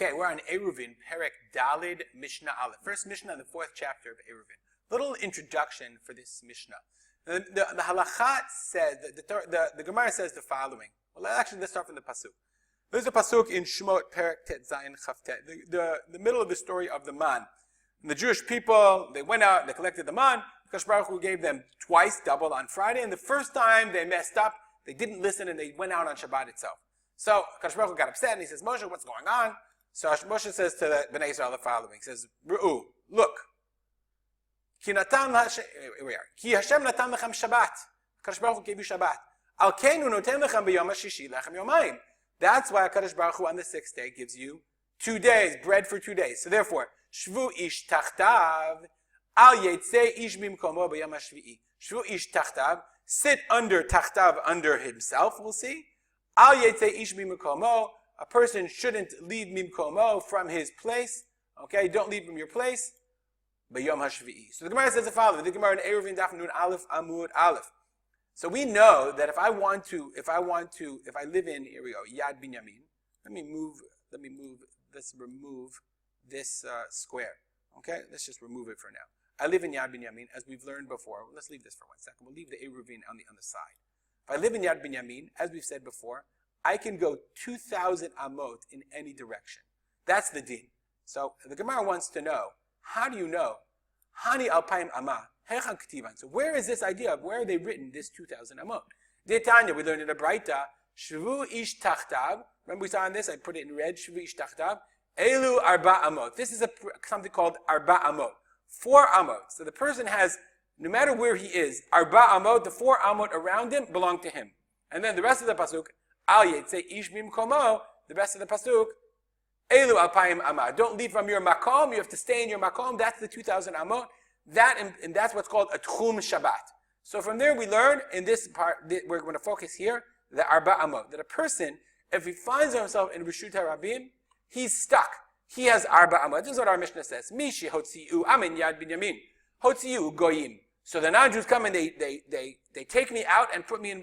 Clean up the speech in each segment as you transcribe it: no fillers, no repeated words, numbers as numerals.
Okay, we're on Eruvin, Perek Dalid, Mishnah Aleph. First Mishnah in the fourth chapter of Eruvin. Little introduction for this Mishnah. The halakha says, the Gemara says the following. Well, actually, let's start from the pasuk. There's a pasuk in Shemot, Perek Tet Zayin Chavtet, the middle of the story of the man. And the Jewish people, they went out, they collected the man. Kadosh Baruch Hu gave them twice, double on Friday, and the first time they messed up, they didn't listen, and they went out on Shabbat itself. So Kadosh Baruch Hu got upset, and he says, Moshe, what's going on? So Moshe says to the Bnei Israel the following. He says, Ru'u, look. Ki Hashem natan lechem Shabbat. Kadosh Baruch Hu gave you Shabbat. Al keinu noten lechem b'yom hashishi lechem yomayim. That's why Kadosh Baruch Hu on the sixth day gives you 2 days, bread for 2 days. So therefore, Shvu ish tachtav, al yetzei ish bimkomo b'yom hashvi'i. Shvu ish tachtav, sit under tachtav, under himself, we'll see. Al yetzei ish bimkomo, a person shouldn't leave mimkomo, from his place. Okay, don't leave from your place. B'yom hashvi'i. So the Gemara says the following. The Gemara in Eruvin Daf Nun Aleph Amud Aleph. So we know that if I live in, here we go, Yad Binyamin. Let's remove this square. Okay, let's just remove it for now. I live in Yad Binyamin, as we've learned before. Let's leave this for 1 second. We'll leave the Eruvin on the side. If I live in Yad Binyamin, as we've said before, I can go 2,000 amot in any direction. That's the din. So the Gemara wants to know, how do you know? Hani alpayim amah. So where is this idea of, where are they written, this 2,000 amot? De'tanya, we learned in a Braita, Shvu ish tachtav. Remember we saw on this, I put it in red, Shvu ish tachtav. Elu arba amot. This is something called arba amot. 4 amot. So the person has, no matter where he is, arba amot, the 4 amot around him belong to him. And then the rest of the pasuk, al yetzei ish bimkomo, the rest of the pasuk, elu alpayim amah. Don't leave from your makom, you have to stay in your makom. That's the 2,000 amot. And that's what's called a techum Shabbat. So from there we learn, in this part, we're going to focus here, the arba amot. That a person, if he finds himself in Reshut HaRabim, he's stuck. He has arba amot. This is what our Mishnah says. Mishi hotziu amin yad binyamin. Hotziu goyim. So the non-Jews come and they take me out and put me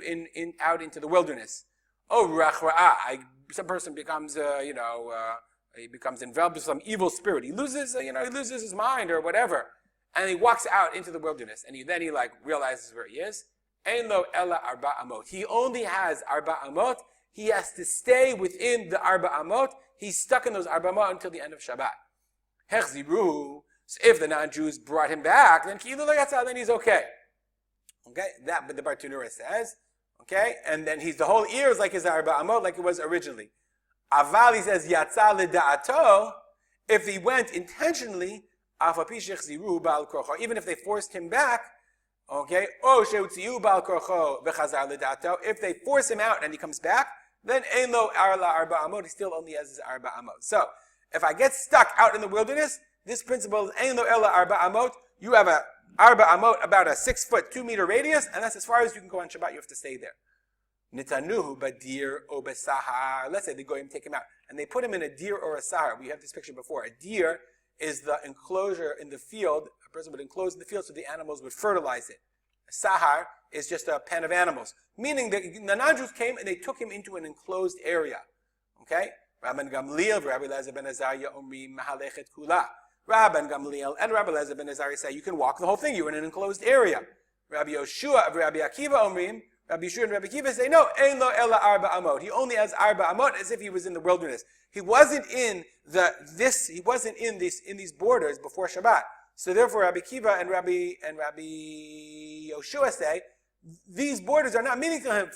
out into the wilderness. Oh, rachra'a. Some person becomes, he becomes enveloped with some evil spirit. He loses his mind or whatever. And he walks out into the wilderness. And then he realizes where he is. Ein lo ella arba amot. He only has arba amot. He has to stay within the arba amot. He's stuck in those arba amot until the end of Shabbat. Hechziru. So if the non-Jews brought him back, then then he's okay. Okay, that what the Bartunura says. Okay, and then the whole ear is like his arba amot, like it was originally. Aval, he says, yatsa lida'ato, if he went intentionally, even if they forced him back, okay, if they force him out and he comes back, then ein lo arla arba amot, he still only has his arba amot. So, if I get stuck out in the wilderness, this principle is ein lo ella arba amot. You have a arba amot about a 6 foot 2 meter radius, and that's as far as you can go on Shabbat. You have to stay there. Nitanuhu badir o besahar. Let's say they go and take him out, and they put him in a deer or a sahar. We have this picture before. A deer is the enclosure in the field. A person would enclose in the field so the animals would fertilize it. A sahar is just a pen of animals. Meaning the non-Jews came and they took him into an enclosed area. Okay? Rabban Gamliel, Rabbi Elazar ben Azariah, Omri Mahalechet Kula. Rabban Gamliel and Rabbi Elazar ben Azariah say you can walk the whole thing. You're in an enclosed area. Rabbi Yoshua, Rabbi Akiva, Omrim, Rabbi Yeshua and Rabbi Akiva say no, ein lo ella arba amot. He only has arba amot as if he was in the wilderness. He wasn't in these borders before Shabbat. So therefore, Rabbi Akiva and Rabbi Yoshua say these borders are not meaningful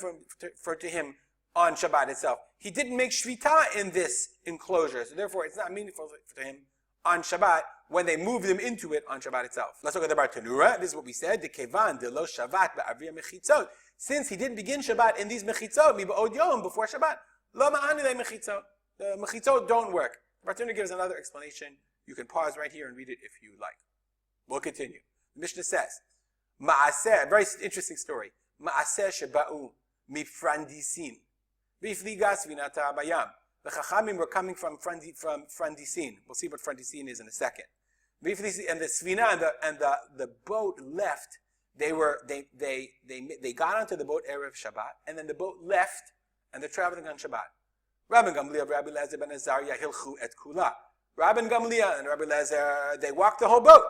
to him on Shabbat itself. He didn't make shvita in this enclosure, so therefore it's not meaningful to him on Shabbat when they moved him into it on Shabbat itself. Let's look at the Bartanura. This is what we said: the kevan de lo Shabbat ba'avriya mechitzot. Since he didn't begin Shabbat in these mechitzot, miba'od yom before Shabbat, lo ma'ani le mechitzot. The mechitzot don't work. Bartanura gives another explanation. You can pause right here and read it if you like. We'll continue. The Mishnah says, Ma'aseh, very interesting story. Ma'aseh sheba'u mifrandisin. Bifliga svinata bayam. The Chachamim were coming from Frandisin. We'll see what Frandisin is in a second. And the svina and the boat left. They got onto the boat Erev Shabbat, and then the boat left, and they're traveling on Shabbat. Rabbi Gamliel, Rabbi Lezer ben Azariah, hilchu et kula. Rabbi Gamliel and Rabbi Lezer, they walked the whole boat.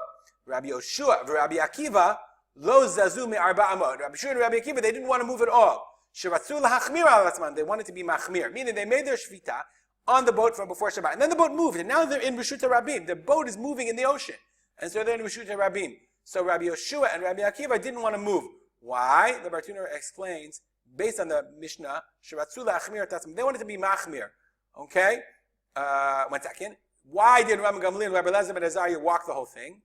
Rabbi Yoshua, Rabbi Akiva, lo zazu me arba amot. Rabbi Yoshua and Rabbi Akiva, they didn't want to move at all. Shiratzu lahachmir al atzman. They wanted to be machmir, meaning they made their shvita on the boat from before Shabbat, and then the boat moved, and now they're in Rishut Rabim. The boat is moving in the ocean, and so they're in Rishut Rabim. So Rabbi Yoshua and Rabbi Akiva didn't want to move. Why? The Bartuner explains, based on the Mishnah, Shiratzu lahachmir tatzman. They wanted to be machmir. Okay? 1 second. Why did Rabbi Gamliel and Rabbi Lezer ben Azariah walk the whole thing?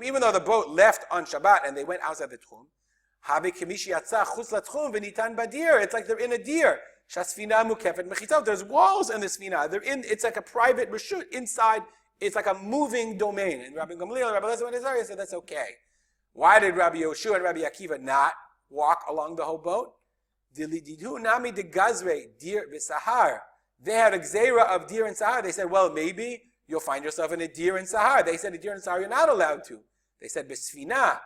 Even though the boat left on Shabbat and they went outside the techum, it's like they're in a deer. There's walls in the sfina. It's like a private reshut inside. It's like a moving domain. And Rabbi Gamliel and Rabbi Lezer ben Azariah said that's okay. Why did Rabbi Yoshua and Rabbi Akiva not walk along the whole boat? They had a gzeira of deer and sahar. They said, well, maybe you'll find yourself in a deer and sahar. They said a deer and sahar you're not allowed to. They said, besfina,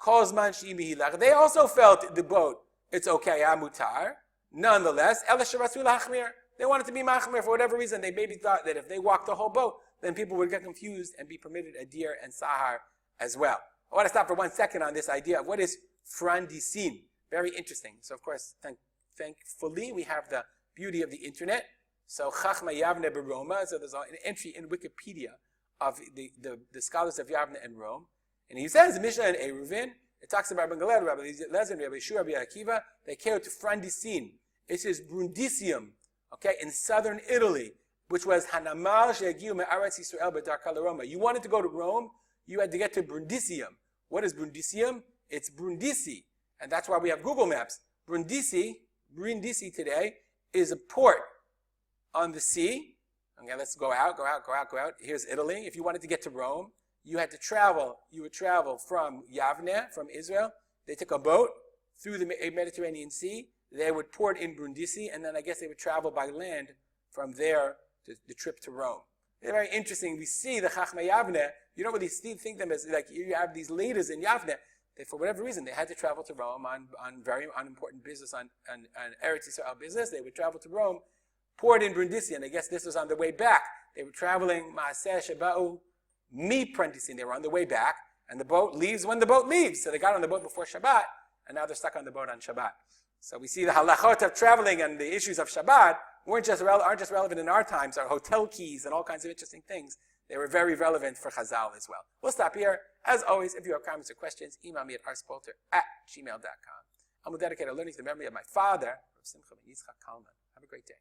kozman shi'imihilach. They also felt the boat, it's okay, amutar. Nonetheless, they wanted to be machmir for whatever reason. They maybe thought that if they walked the whole boat, then people would get confused and be permitted a deer and sahar as well. I want to stop for 1 second on this idea of what is frandisin. Very interesting. So, of course, thankfully, we have the beauty of the internet. So, Chachma Yavne Beroma. So, there's an entry in Wikipedia of the scholars of Yavne and Rome. And he says, Mishnah and Eruvin, it talks about Rabbi Gamliel, Rabbi Lezer, Rabbi Yeshua, Rabbi Akiva. They came to Frandisin. It says Brundisium, okay, in southern Italy, which was Hanamal She'agiu Me'aretz Yisrael B'Dar Roma. You wanted to go to Rome, you had to get to Brundisium. What is Brundisium? It's Brundisi. And that's why we have Google Maps. Brindisi today is a port on the sea. Okay, let's go out. Here's Italy. If you wanted to get to Rome, you had to travel. You would travel from Yavne, from Israel. They took a boat through the Mediterranean Sea. They would port in Brindisi, and then I guess they would travel by land from there to the trip to Rome. They're very interesting. We see the Chachma Yavne. You don't really think them as like you have these leaders in Yavne. They, for whatever reason, they had to travel to Rome on very important business, on Eretz Yisrael business. They would travel to Rome, poured in Brindisi, and I guess this was on the way back. They were traveling Maaseh Shabbat Mi Prentisin. They were on the way back, and the boat leaves when the boat leaves. So they got on the boat before Shabbat, and now they're stuck on the boat on Shabbat. So we see the halachot of traveling and the issues of Shabbat aren't just relevant in our times. Our hotel keys and all kinds of interesting things. They were very relevant for Chazal as well. We'll stop here. As always, if you have comments or questions, email me at arspolter@gmail.com. I will dedicate our learning to the memory of my father, Rav Simcha ben Yitzchak Kalman. Have a great day.